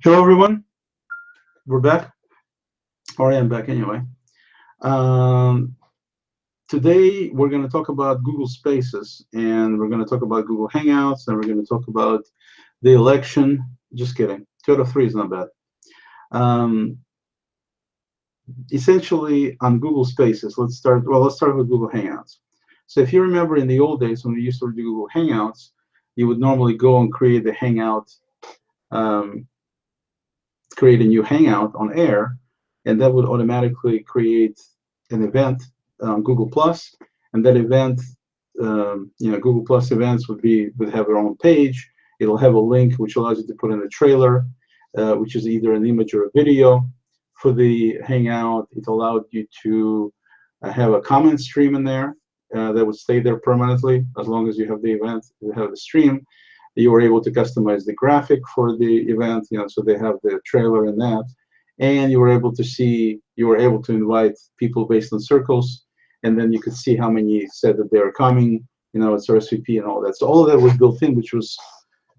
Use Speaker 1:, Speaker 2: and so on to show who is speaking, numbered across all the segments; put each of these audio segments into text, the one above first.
Speaker 1: Hello, everyone. We're back, or I am back anyway. Um, Today, we're going to talk about Google Spaces, and we're going to talk about Google Hangouts, and we're going to talk about the election. Just kidding. 2 out of 3 is not bad. Um, Essentially, on Google Spaces, let's start with Google Hangouts. So if you remember in the old days when we used to do Google Hangouts, you would normally go and create the Hangout, um, create a new Hangout on air, and that would automatically create an event on Google Plus, and that event, Google Plus events would have their own page. It'll have a link which allows you to put in a trailer, which is either an image or a video for the Hangout. It allowed you to have a comment stream in there that would stay there permanently as long as you have the event, you have the stream. You were able to customize the graphic for the event, so they have the trailer in that, and you were able to invite people based on circles, and then you could see how many said that they are coming, it's RSVP and all that. So all of that was built in, which was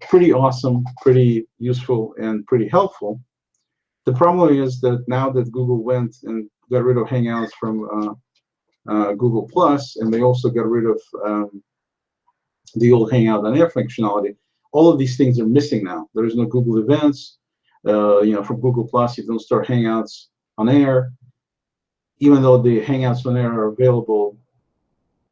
Speaker 1: pretty awesome, pretty useful, and pretty helpful. The problem is that now that Google went and got rid of Hangouts from Google Plus, and they also got rid of the old Hangout on Air functionality, all of these things are missing now. There is no Google Events. From Google Plus, you don't start Hangouts on Air. Even though the Hangouts on Air are available,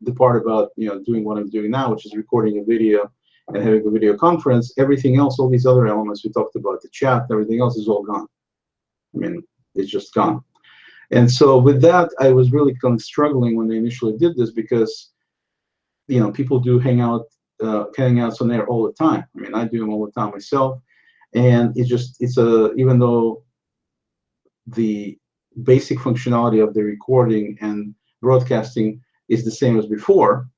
Speaker 1: the part about doing what I'm doing now, which is recording a video and having a video conference, everything else, all these other elements we talked about, the chat, everything else is all gone. I mean, it's just gone. And so with that, I was really kind of struggling when they initially did this, because people do Hangouts on there all the time. I mean, I do them all the time myself, and even though the basic functionality of the recording and broadcasting is the same as before,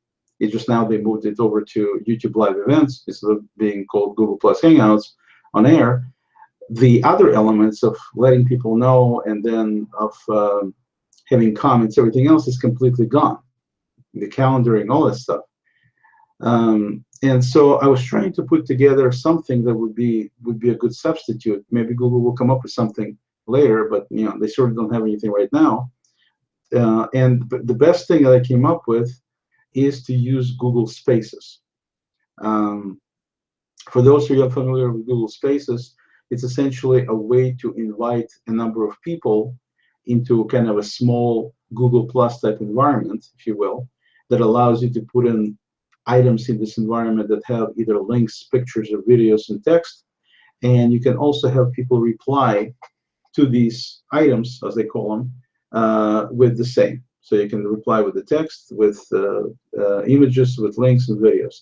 Speaker 1: it's just now they moved it over to YouTube Live Events instead of being called Google Plus Hangouts on Air. The other elements of letting people know and then of having comments, everything else is completely gone. The calendaring, all that stuff. And so I was trying to put together something that would be a good substitute. Maybe Google will come up with something later, but they sort of don't have anything right now. And the best thing that I came up with is to use Google Spaces. For those who are familiar with Google Spaces, it's essentially a way to invite a number of people into kind of a small Google Plus type environment, if you will, that allows you to put in items in this environment that have either links, pictures, or videos and text. And you can also have people reply to these items, as they call them, with the same. So you can reply with the text, with images, with links and videos.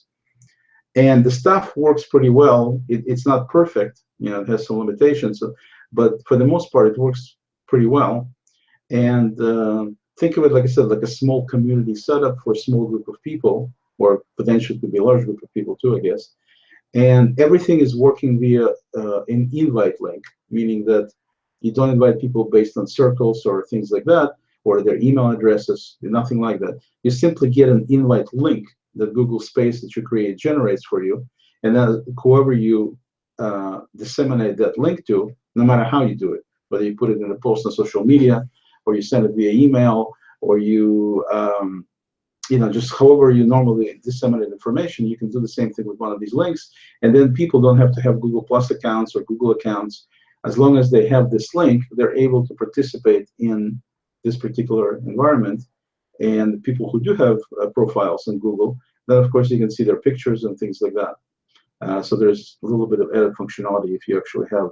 Speaker 1: And the stuff works pretty well. It's not perfect, it has some limitations, but for the most part, it works pretty well. And think of it, like I said, like a small community setup for a small group of people, or potentially could be a large group of people too, I guess. And everything is working via an invite link, meaning that you don't invite people based on circles or things like that, or their email addresses, nothing like that. You simply get an invite link that Google Space that you create generates for you, and then whoever you disseminate that link to, no matter how you do it, whether you put it in a post on social media, or you send it via email, or you just however you normally disseminate information, you can do the same thing with one of these links. And then people don't have to have Google Plus accounts or Google accounts. As long as they have this link, they're able to participate in this particular environment. And people who do have profiles in Google, then of course you can see their pictures and things like that. So there's a little bit of edit functionality if you actually have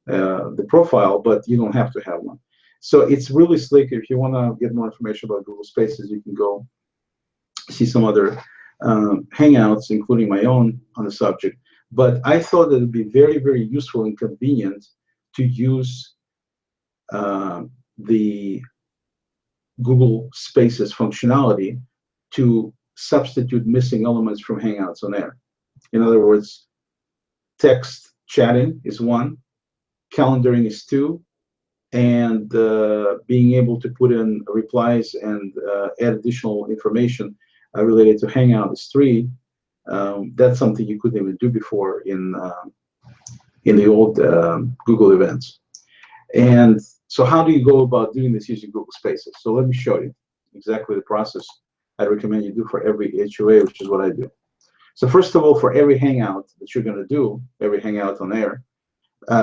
Speaker 1: the profile, but you don't have to have one. So it's really slick. If you want to get more information about Google Spaces, you can go see some other Hangouts, including my own, on the subject. But I thought that it would be very, very useful and convenient to use the Google Spaces functionality to substitute missing elements from Hangouts on Air. In other words, text chatting is one, calendaring is two, and being able to put in replies and add additional information related to Hangout is three. That's something you couldn't even do before in in the old Google events. And so how do you go about doing this using Google Spaces? So let me show you exactly the process I recommend you do for every HOA, which is what I do. So first of all, for every Hangout that you're going to do, every Hangout on air,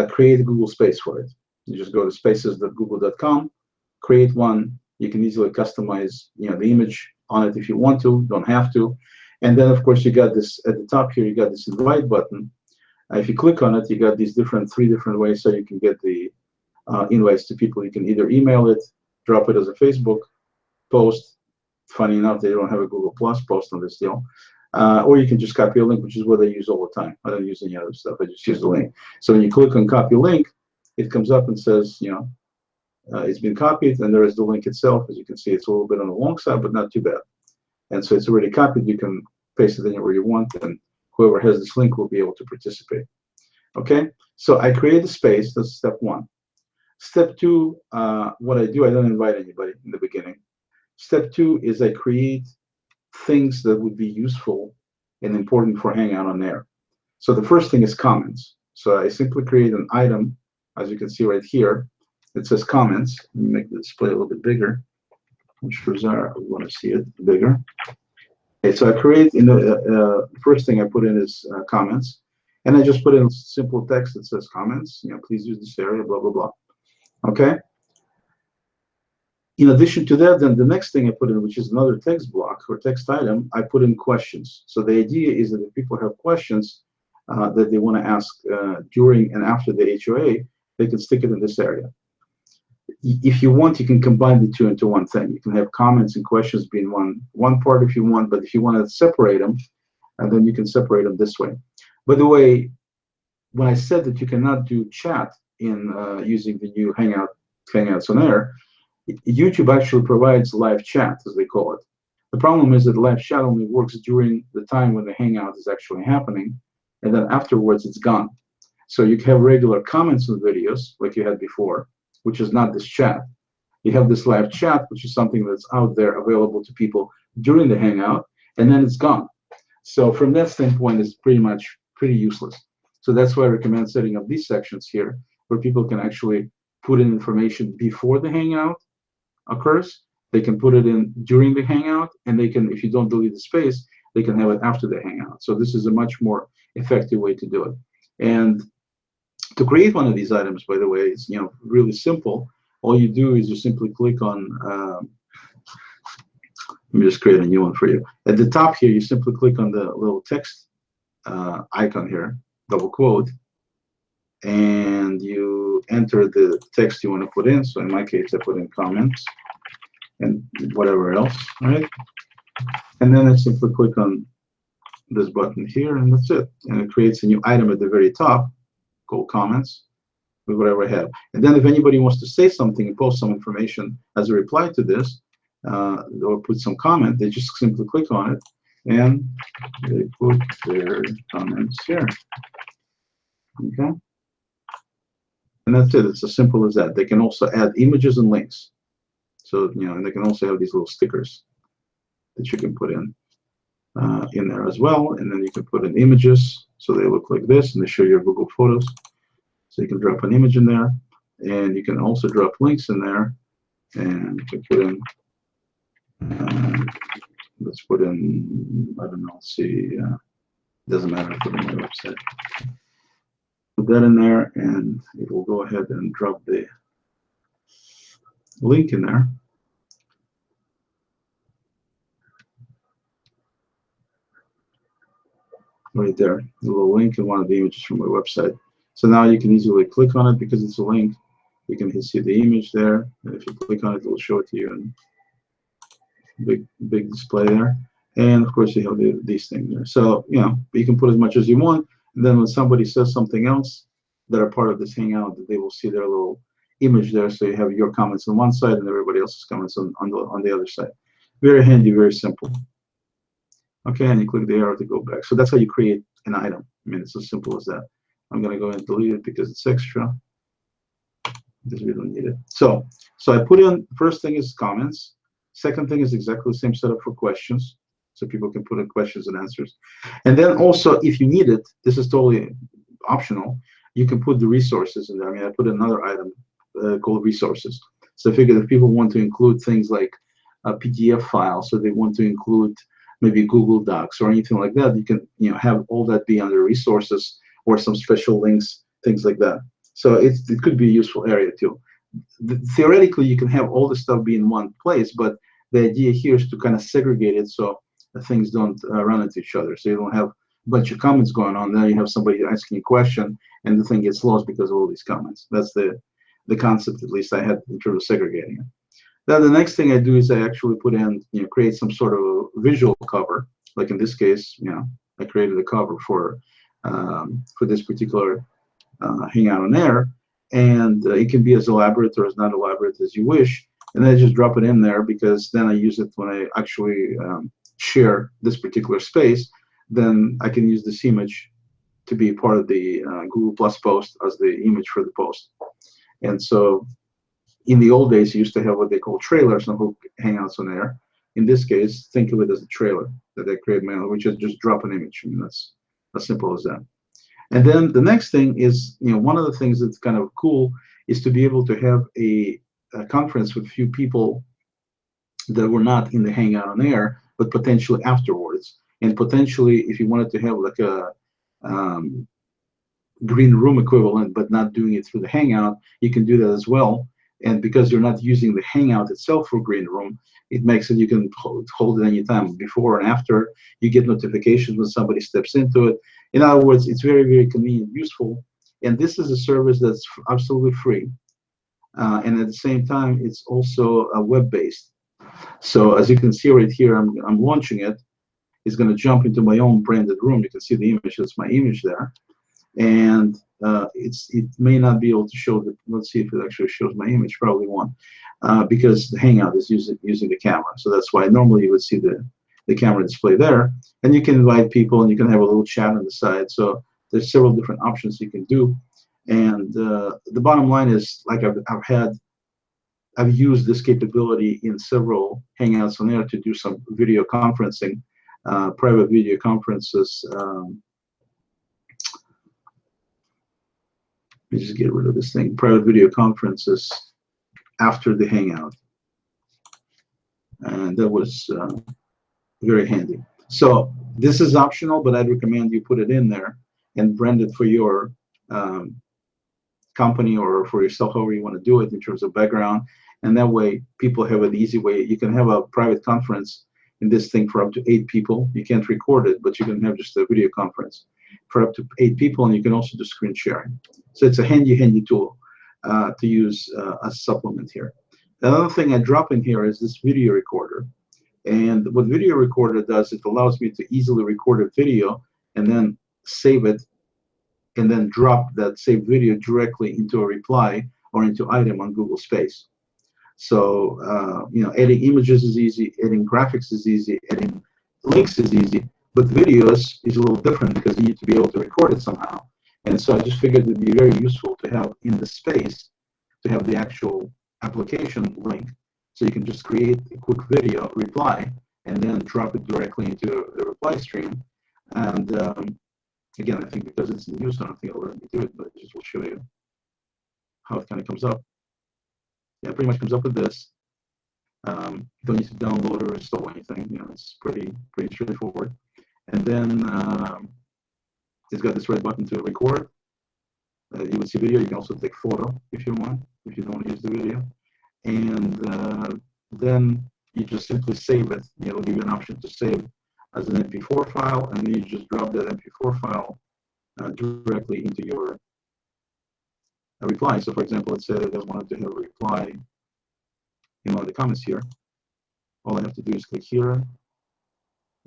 Speaker 1: create a Google Space for it. You just go to spaces.google.com, create one. You can easily customize, the image on it if you want to. Don't have to. And then, of course, you got this at the top here. You got this invite button. If you click on it, you got these three different ways so you can get the invites to people. You can either email it, drop it as a Facebook post. Funny enough, they don't have a Google Plus post on this deal. Or you can just copy a link, which is what I use all the time. I don't use any other stuff. I just use the link. So when you click on copy link, it comes up and says, it's been copied, and there is the link itself. As you can see, it's a little bit on the long side, but not too bad. And so it's already copied. You can paste it anywhere you want, and whoever has this link will be able to participate. Okay, so I create a space. That's step one. Step two, what I do, I don't invite anybody in the beginning. Step two is I create things that would be useful and important for Hangout on Air. So the first thing is comments. So I simply create an item, as you can see right here. It says comments. Let me make the display a little bit bigger. I'm sure Zara would want to see it bigger. Okay, so I create, first thing I put in is comments. And I just put in simple text that says comments. Please use this area, blah, blah, blah. Okay. In addition to that, then the next thing I put in, which is another text block or text item, I put in questions. So the idea is that if people have questions that they want to ask during and after the HOA, they can stick it in this area. If you want, you can combine the two into one thing. You can have comments and questions being one part if you want, but if you want to separate them, then you can separate them this way. By the way, when I said that you cannot do chat in using the new Hangouts on Air, YouTube actually provides live chat, as they call it. The problem is that live chat only works during the time when the Hangout is actually happening, and then afterwards it's gone. So you can have regular comments on videos like you had before, which is not this chat. You have this live chat, which is something that's out there available to people during the Hangout, and then it's gone. So from that standpoint, it's pretty useless. So that's why I recommend setting up these sections here, where people can actually put in information before the Hangout occurs. They can put it in during the Hangout, and they can, if you don't delete the space, they can have it after the Hangout. So this is a much more effective way to do it. And to create one of these items, by the way, is really simple. All you do is you simply click on. Let me just create a new one for you. At the top here, you simply click on the little text icon here, double quote, and you enter the text you want to put in. So in my case, I put in comments and whatever else, right? And then I simply click on this button here, and that's it. And it creates a new item at the very top called comments with whatever I have. And then if anybody wants to say something and post some information as a reply to this, or put some comment, they just simply click on it and they put their comments here. Okay? And that's it. It's as simple as that. They can also add images and links. So, and they can also have these little stickers that you can put in there as well. And then you can put in images so they look like this, and they show your Google Photos. So you can drop an image in there, and you can also drop links in there, and you can put in, let's put in, I don't know, let's see, doesn't matter, put in my website. Put that in there, and it will go ahead and drop the link in there. Right there, the little link and one of the images from my website. So now you can easily click on it because it's a link. You can see the image there, and if you click on it, it will show it to you in big display there. And of course, you have these things there. So you can put as much as you want. And then when somebody says something else that are part of this Hangout, they will see their little image there. So you have your comments on one side and everybody else's comments on the other side. Very handy, very simple. Okay, and you click the arrow to go back. So that's how you create an item. I mean, it's as simple as that. I'm going to go and delete it because it's extra, because we don't need it. So I put in, first thing is comments. Second thing is exactly the same setup for questions. So people can put in questions and answers. And then also, if you need it, this is totally optional. you can put the resources in there. I mean, I put another item called resources. So I figured if people want to include things like a PDF file, so they want to include maybe Google Docs or anything like that, you can have all that be under resources or some special links, things like that. So it could be a useful area too. Theoretically, you can have all the stuff be in one place, but the idea here is to kind of segregate it so things don't run into each other. So you don't have a bunch of comments going on. Then you have somebody asking a question, and the thing gets lost because of all these comments. That's the concept, at least I had in terms of segregating it. Then the next thing I do is I actually put in, create some sort of visual cover. Like in this case, I created a cover for this particular Hangout on Air, and it can be as elaborate or as not elaborate as you wish. And then I just drop it in there because then I use it when I actually share this particular space. Then I can use this image to be part of the Google Plus post as the image for the post. And so in the old days, you used to have what they call trailers on Hangouts on Air. In this case, think of it as a trailer that I create manually, which is just drop an image. I mean, that's as simple as that. And then the next thing is, one of the things that's kind of cool is to be able to have a conference with a few people that were not in the Hangout on Air, but potentially afterwards. And potentially, if you wanted to have like a green room equivalent, but not doing it through the Hangout, you can do that as well. And because you're not using the Hangout itself for green room, it makes it you can hold it anytime before and after. You get notifications when somebody steps into it. In other words, it's very, very convenient, useful. And this is a service that's absolutely free. And at the same time, it's also web-based. So as you can see right here, I'm launching it. It's going to jump into my own branded room. You can see the image. That's my image there. And it may not be able to show the, let's see if it actually shows my image, probably won't, because the Hangout is using the camera. So that's why normally you would see the camera display there. And you can invite people and you can have a little chat on the side. So there's several different options you can do. And the bottom line is, like I've used this capability in several Hangouts on Air to do some video conferencing, private video conferences. Let me just get rid of this thing. Private video conferences after the Hangout. And that was very handy. So this is optional, but I'd recommend you put it in there and brand it for your company or for yourself, however you want to do it in terms of background. And that way, people have an easy way. You can have a private conference in this thing for up to 8 people. You can't record it, but you can have just a video conference for up to 8 people, and you can also do screen sharing. So it's a handy tool to use as a supplement here. Another thing I drop in here is this video recorder. And what video recorder does, it allows me to easily record a video and then save it and then drop that saved video directly into a reply or into item on Google Space. So adding images is easy, adding graphics is easy, adding links is easy, but videos is a little different because you need to be able to record it somehow. And so I just figured it'd be very useful to have in the space to have the actual application link, so you can just create a quick video reply and then drop it directly into the reply stream. And again, I think because it's in use, I don't think I'll let me do it, but I just will show you how it kind of comes up. Yeah, it pretty much comes up with this. You don't need to download or install anything. It's pretty straightforward. And then it's got this red button to record. You would see video. You can also take photo if you want, if you don't want to use the video. And then you just simply save it. It'll give you an option to save as an MP4 file, and then you just drop that MP4 file directly into your reply. So for example, let's say that I wanted to have a reply in one of the comments here. All I have to do is click here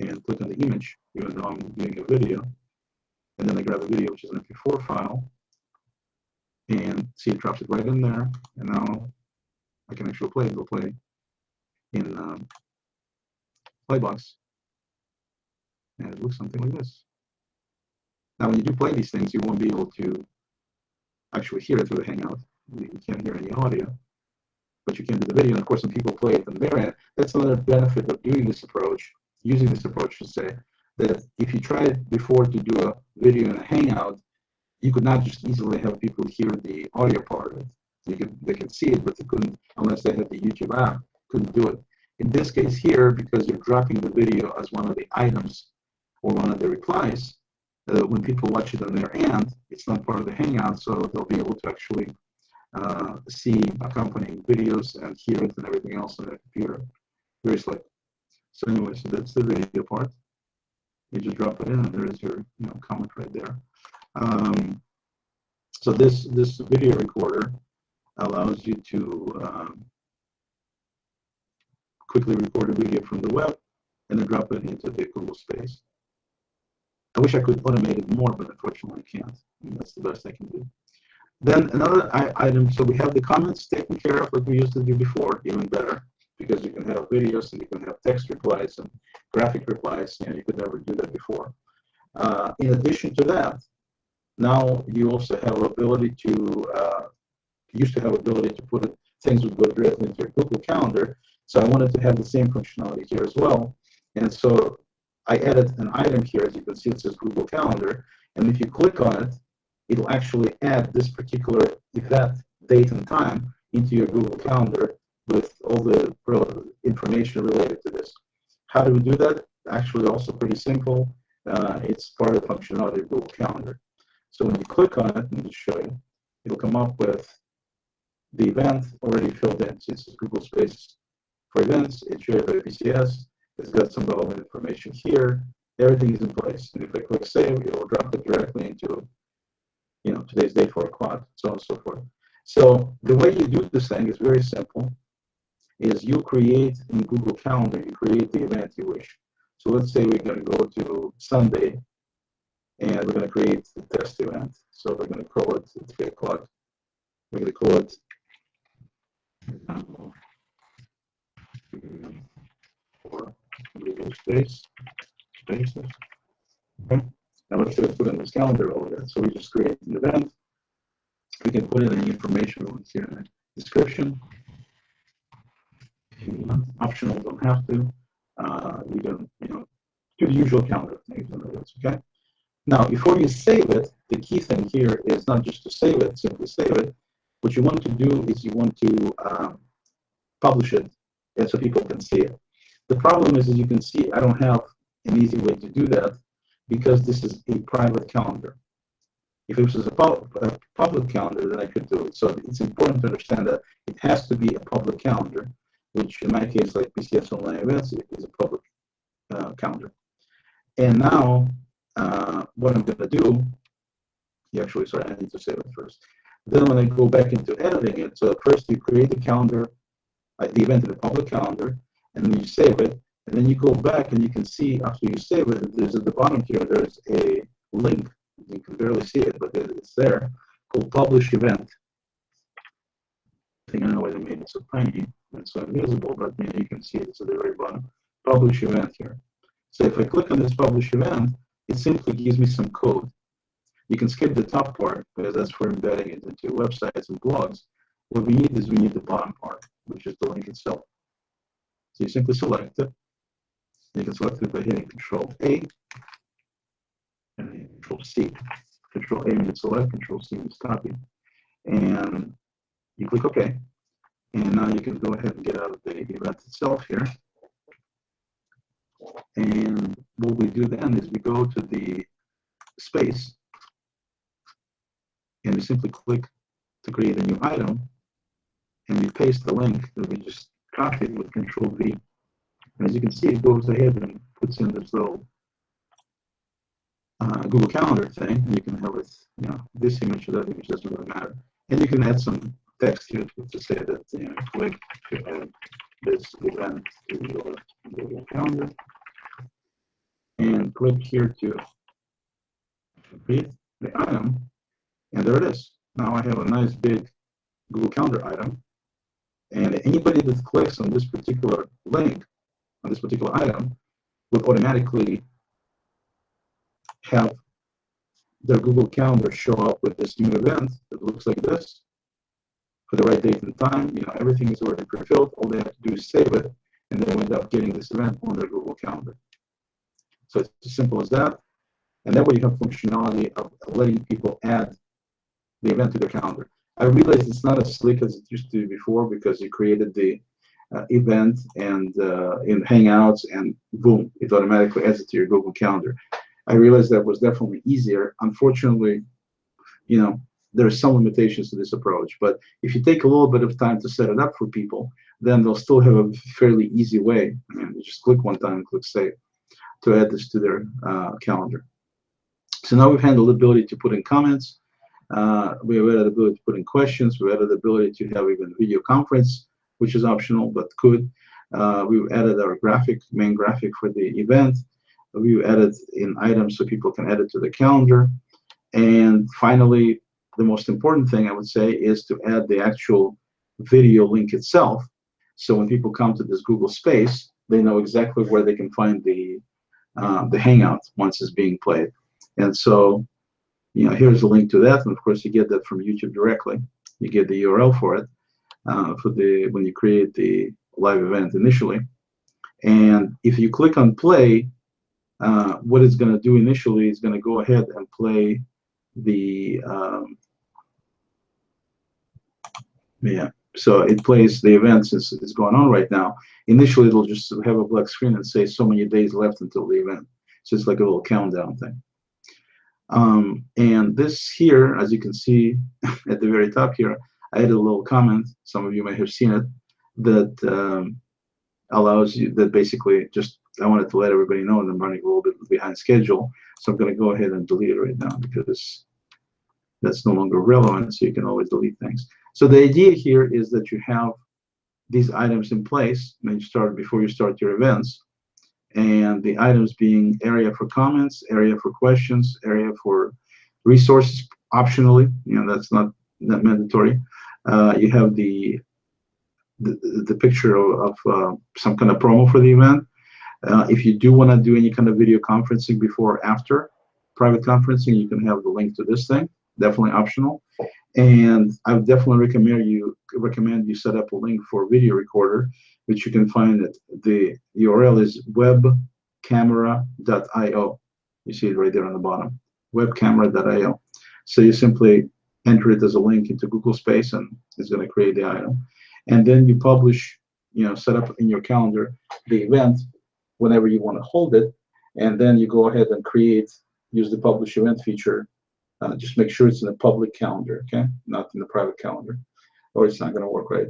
Speaker 1: and click on the image, even though I'm doing a video. And then I grab a video, which is an MP4 file, and see it drops it right in there. And now I can actually play it. It'll play in Playbox. And it looks something like this. Now, when you do play these things, you won't be able to actually hear it through the Hangout. You can't hear any audio, but you can do the video. And of course, when people play it on their end, that's another benefit of doing this approach, using this approach to say that if you tried before to do a video in a Hangout, you could not just easily have people hear the audio part of it. They could see it, but they couldn't, unless they had the YouTube app, couldn't do it. In this case here, because you're dropping the video as one of the items or one of the replies, when people watch it on their end, it's not part of the Hangout, so they'll be able to actually see accompanying videos and hear it and everything else on their computer. Very slick. So anyway, so that's the video part. You just drop it in, and there is your comment right there. So this video recorder allows you to quickly record a video from the web and then drop it into the Google Space. I wish I could automate it more, but unfortunately I can't. And that's the best I can do. Then another item, so we have the comments taken care of like we used to do before, even better, because you can have videos and you can have text replies and graphic replies, and you could never do that before. In addition to that, now you also have ability to, you used to have ability to put things would go directly into your Google Calendar, so I wanted to have the same functionality here as well. And so I added an item here, as you can see it says Google Calendar, and if you click on it, it'll actually add this particular event, date and time into your Google Calendar with all the information related to this. How do we do that? Actually also pretty simple. It's part of the functionality of Google Calendar. So when you click on it, let me just show you, it'll come up with the event already filled in. So it's Google Space for events, it's shared by PCS, it's got some relevant information here, everything is in place. And if I click save, it will drop it directly into today's date, 4 o'clock, so on and so forth. So the way you do this thing is very simple, is you create in Google Calendar, you create the event you wish. So let's say we're going to go to Sunday, and we're going to create the test event. So we're going to call it at 3 o'clock. We're going to call it for Google Spaces. Okay. Now let's put in this calendar over there. So we just create an event. We can put in any information we want here in the description. Optional, don't have to. You can, do the usual calendar things. Okay. Now, before you save it, the key thing here is not just to save it, simply save it. What you want to do is you want to publish it, and so people can see it. The problem is, as you can see, I don't have an easy way to do that because this is a private calendar. If it was a public calendar, then I could do it. So it's important to understand that it has to be a public calendar, which in my case, like PCS Online Events, is a public calendar. And now, what I'm going to do, I need to save it first. Then when I go back into editing it, so first you create the calendar, the event in the public calendar, and then you save it, and then you go back and you can see after you save it, there's at the bottom here, there's a link. You can barely see it, but it's there, called Publish Event. I think I know why they made it so tiny and so invisible, but you can see it's at the very bottom. Publish Event here. So if I click on this Publish Event, it simply gives me some code. You can skip the top part because that's for embedding it into websites and blogs. What we need is we need the bottom part, which is the link itself. So you simply select it. You can select it by hitting Control-A and Control-C. Control-A means select, Control-C means copy. And you click OK. And now you can go ahead and get out of the event itself here. And what we do then is we go to the space and we simply click to create a new item, and we paste the link that we just copied with Control-V. And as you can see, it goes ahead and puts in this little Google Calendar thing. And you can have it, this image or that image, doesn't really matter. And you can add some text here to say that, click to add this event to your Google Calendar. And click here to create the item. And there it is. Now I have a nice big Google Calendar item. And anybody that clicks on this particular link, on this particular item, would automatically have their Google Calendar show up with this new event that looks like this for the right date and time. Everything is already pre-filled. All they have to do is save it, and they end up getting this event on their Google Calendar. So it's as simple as that. And that way you have functionality of letting people add the event to their calendar. I realize it's not as slick as it used to be before because you created the event and in Hangouts, and boom, it automatically adds it to your Google Calendar. I realized that was definitely easier. Unfortunately, you know, there are some limitations to this approach, but if you take a little bit of time to set it up for people, then they'll still have a fairly easy way. I mean, you just click one time and click save to add this to their calendar. So now we've handled the ability to put in comments. We have added the ability to put in questions. We added the ability to have even video conference, which is optional, but could. We've added our main graphic for the event. We've added in items so people can add it to the calendar. And finally, the most important thing I would say is to add the actual video link itself. So when people come to this Google Space, they know exactly where they can find the Hangout once it's being played. And so, you know, here's a link to that. And of course, you get that from YouTube directly. You get the URL for it when you create the live event initially. And if you click on play, what it's going to do initially is going to go ahead and play the so it plays the event since it's going on right now. Initially, it'll just have a black screen and say so many days left until the event. So it's like a little countdown thing. And this here, as you can see at the very top here, I added a little comment. Some of you may have seen it, that allows you, that basically just, I wanted to let everybody know that I'm running a little bit behind schedule. So I'm going to go ahead and delete it right now because that's no longer relevant. So you can always delete things. So the idea here is that you have these items in place when you start, before you start your events, and the items being area for comments, area for questions, area for resources, optionally, you know, that's not mandatory. You have the picture of some kind of promo for the event. If you do want to do any kind of video conferencing before or after private conferencing, you can have the link to this thing, definitely optional. And I would definitely recommend you set up a link for video recorder, which you can find at the URL is webcamera.io. You see it right there on the bottom, webcamera.io. So you simply enter it as a link into Google Space, and it's going to create the item. And then you publish, you know, set up in your calendar the event whenever you want to hold it, and then you go ahead and use the publish event feature. Just make sure it's in the public calendar, okay, not in the private calendar, or it's not going to work right.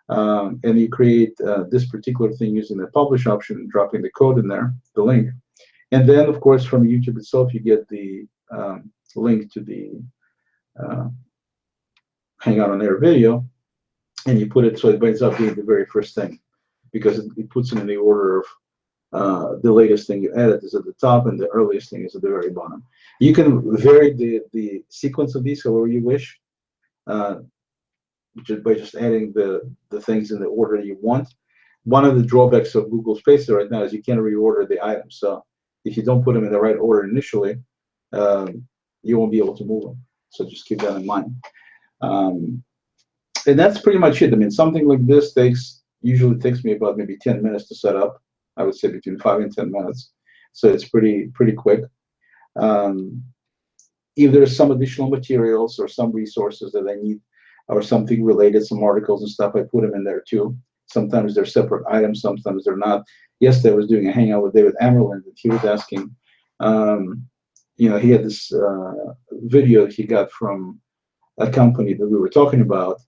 Speaker 1: And you create this particular thing using the publish option, dropping the code in there, the link. And then, of course, from YouTube itself, you get the link to the Hangout on Air video, and you put it so it ends up being the very first thing, because it puts it in the order of the latest thing you added is at the top, and the earliest thing is at the very bottom. You can vary the sequence of these however you wish, just by just adding the things in the order you want. One of the drawbacks of Google Spaces right now is you can't reorder the items. So if you don't put them in the right order initially, you won't be able to move them. So just keep that in mind. And that's pretty much it. I mean, something like this usually takes me about maybe 10 minutes to set up. I would say between 5 and 10 minutes. So it's pretty quick. If there's some additional materials or some resources that I need, or something related, some articles and stuff, I put them in there too. Sometimes they're separate items, sometimes they're not. Yesterday I was doing a hangout with David Amerland, and he was asking, you know, he had this video he got from a company that we were talking about,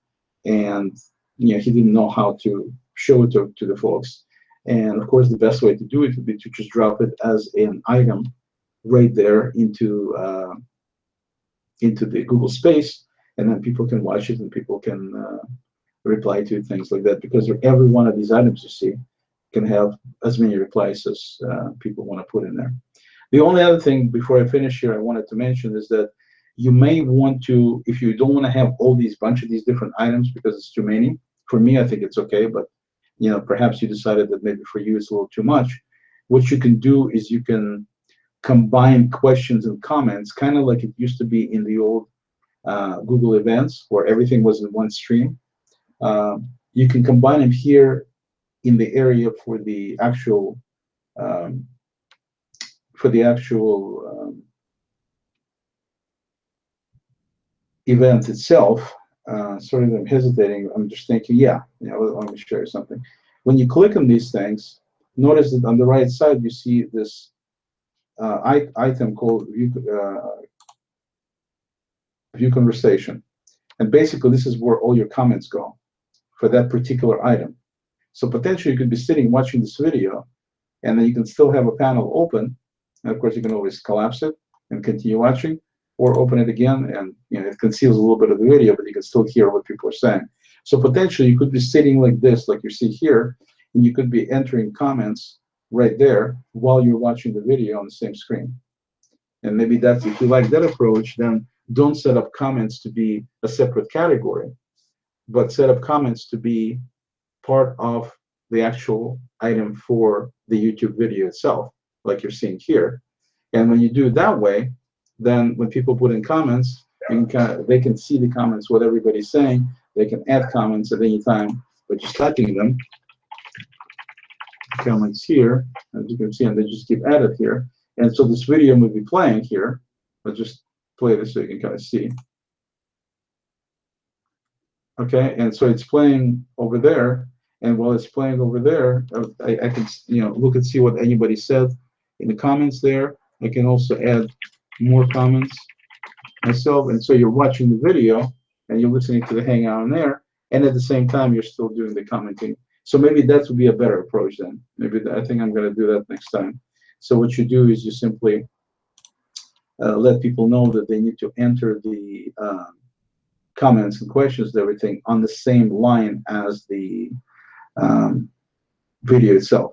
Speaker 1: and you know, he didn't know how to show it to the folks. And of course, the best way to do it would be to just drop it as an item right there into the Google Space, and then people can watch it and people can reply to things like that, because every one of these items you see can have as many replies as people want to put in there. The only other thing before I finish here I wanted to mention is that you may want to, if you don't want to have all these bunch of these different items because it's too many. For me, I think it's okay, but you know, perhaps you decided that maybe for you it's a little too much. What you can do is you can combine questions and comments, kind of like it used to be in the old Google events where everything was in one stream. You can combine them here in the area for the actual event itself, sorry that I'm hesitating. I'm just thinking, yeah, let me show you something. When you click on these things, notice that on the right side you see this item called view conversation. And basically, this is where all your comments go for that particular item. So potentially, you could be sitting watching this video, and then you can still have a panel open. And of course, you can always collapse it and continue watching, or open it again, and it conceals a little bit of the video, but you can still hear what people are saying. So potentially, you could be sitting like this, like you see here, and you could be entering comments right there while you're watching the video on the same screen. And maybe that's, if you like that approach, then don't set up comments to be a separate category, but set up comments to be part of the actual item for the YouTube video itself, like you're seeing here. And when you do it that way, then when people put in comments, they can see the comments, what everybody's saying. They can add comments at any time by just typing them. Comments here, as you can see, and they just keep added here. And so this video will be playing here. I'll just play this so you can kind of see. Okay, and so it's playing over there, and while it's playing over there, I can look and see what anybody said in the comments there. I can also add more comments myself, and so you're watching the video and you're listening to the Hangout on there, and at the same time you're still doing the commenting. So maybe that would be a better approach then. Maybe I think I'm going to do that next time. So what you do is you simply let people know that they need to enter the comments and questions and everything on the same line as the video itself.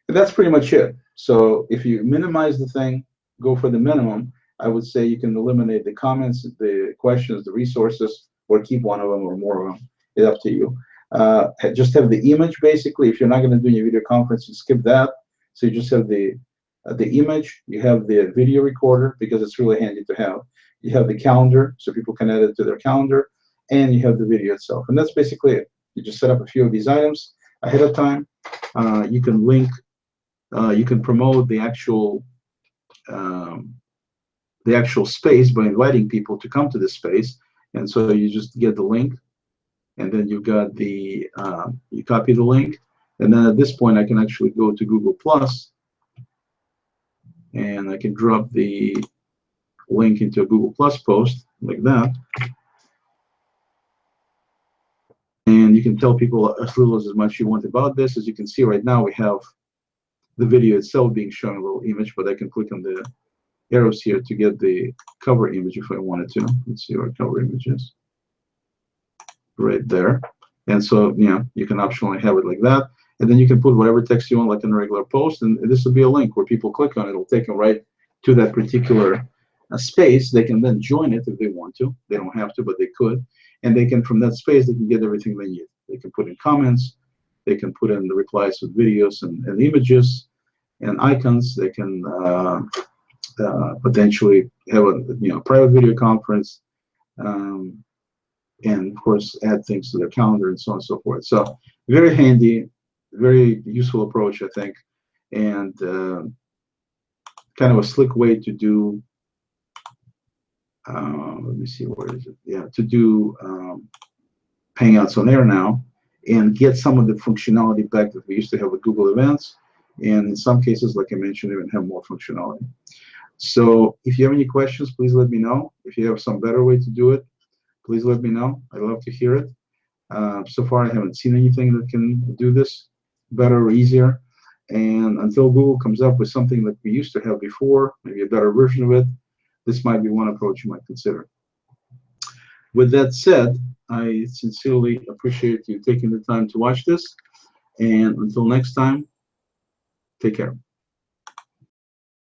Speaker 1: And that's pretty much it. So if you minimize the thing, go for the minimum, I would say you can eliminate the comments, the questions, the resources, or keep one of them or more of them. It's up to you. Just have the image, basically. If you're not going to do your video conference, you skip that. So you just have the image, you have the video recorder, because it's really handy to have. You have the calendar, so people can add it to their calendar, and you have the video itself. And that's basically it. You just set up a few of these items ahead of time. You can link, you can promote the actual space by inviting people to come to this space. And so you just get the link, and then you've got the, you copy the link. And then at this point, I can actually go to Google Plus, and I can drop the link into a Google Plus post like that. And you can tell people as little as much you want about this. As you can see right now, we have the video itself being shown a little image, but I can click on the arrows here to get the cover image if I wanted to. Let's see what cover image is. Right there. And so, you can optionally have it like that. And then you can put whatever text you want, like in a regular post, and this will be a link where people click on it. It'll take them right to that particular space. They can then join it if they want to. They don't have to, but they could. And they can, from that space, they can get everything they need. They can put in comments. They can put in the replies with videos and images and icons. They can potentially have a private video conference, and of course add things to their calendar and so on and so forth. So very handy, very useful approach, I think, and kind of a slick way to do. Let me see, where is it? Yeah, to do Hangouts on Air now, and get some of the functionality back that we used to have with Google Events, and in some cases, like I mentioned, even have more functionality. So if you have any questions, please let me know. If you have some better way to do it, please let me know. I'd love to hear it. So far, I haven't seen anything that can do this better or easier. And until Google comes up with something that we used to have before, maybe a better version of it, this might be one approach you might consider. With that said, I sincerely appreciate you taking the time to watch this. And until next time, take care.